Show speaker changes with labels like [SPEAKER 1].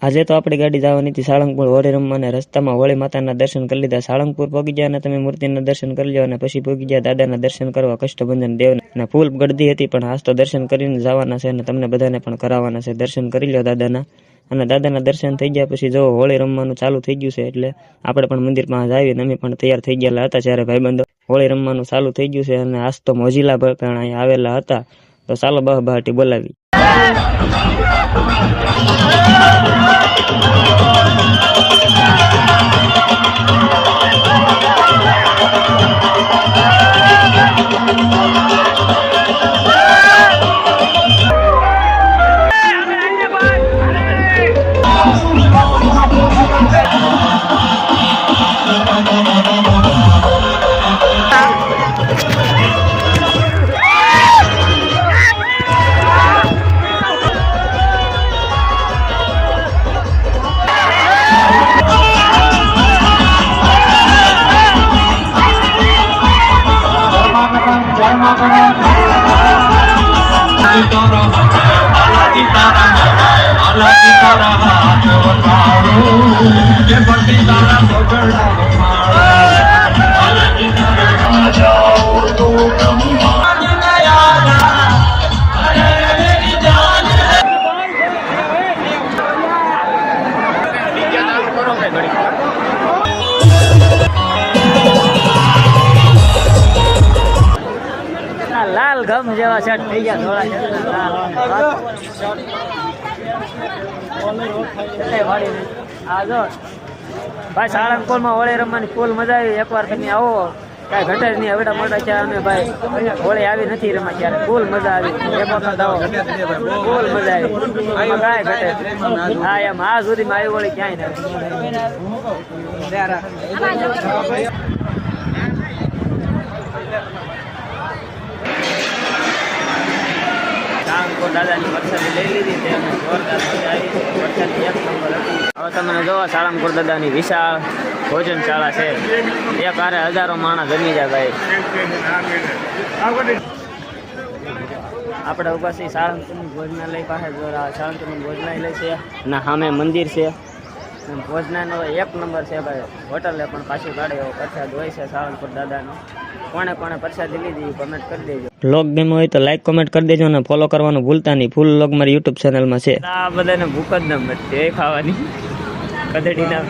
[SPEAKER 1] આજે તો આપણી ગાડી જવાની હતી સાળંગપુર હોળી રમવાને. રસ્તામાં હોળી માતાના દર્શન કરી લીધા. સાળંગપુર પહોંચી ગયા અને તમે મૂર્તિના દર્શન કરી લો અને પછી પહોંચી ગયા દાદાના દર્શન કરવા કષ્ટભંજન દેવના. ફૂલ ગળદી હતી પણ આજ તો દર્શન કરીને જવાના છે અને તમને બધાને પણ કરાવવાના છે. દર્શન કરી લો દાદાના. અને દાદાના દર્શન થઈ ગયા પછી જો હોળી રમવાનું ચાલુ થઈ ગયું છે એટલે આપણે પણ મંદિરમાં આવીને અમે પણ તૈયાર થઈ ગયેલા હતા. જ્યારે ભાઈબંધો હોળી રમવાનું ચાલુ થઈ ગયું છે અને આજ તો મોજીલા પણ અહીંયા આવેલા હતા. તો ચાલો બહાટી બોલાવી. લાલ ગમ જેવા સેટ થઈ ગયા થોડા ભાઈ. સાળંગપુરમાં હોળી રમવાની ફૂલ મજા આવી. એકવાર તમે આવો કાંઈ ઘટે જ નહીં. હવે મોટા છે અમે ભાઈ હોળી આવી નથી રમા ત્યારે ફૂલ મજા આવી. એક વખત આવો ફૂલ મજા આવી. કાંઈ ઘટે હા એમ આ સુધીમાં આવી હોળી ક્યાંય નથી. દાદાની વરસાદી લઈ લીધી છે અને જોરદાર મજા આવી છે. વરસાદી એક નંબર હતી. હવે તમને જોવા સાળંગપુર દાદાની વિશાળ ભોજનશાળા છે. એક હારે હજારો માણસ જમી જાય ભાઈ. આપણે ઉભા છીએ સાળંગપુરનું ભોજનાલય પાસે. સાળંગપુરનું ભોજનાલય છે અને સામે મંદિર છે. ભોજનાનો એક નંબર છે ભાઈ. હોટલે પણ પાછી કાઢે એવો પ્રસાદ હોય છે સાળંગપુર દાદાનો. કોણે પ્રસાદી લીધી કમેન્ટ કરી દેજો. વ્લોગ ગમ્યો હોય તો લાઈક કમેન્ટ કરી દેજો અને ફોલો કરવાનું ભૂલતા નહીં. ફૂલ વ્લોગ મારી યુટ્યુબ ચેનલમાં છે. આ બધાને ભૂખ જ ન મળતી ખાવાની કદડીના.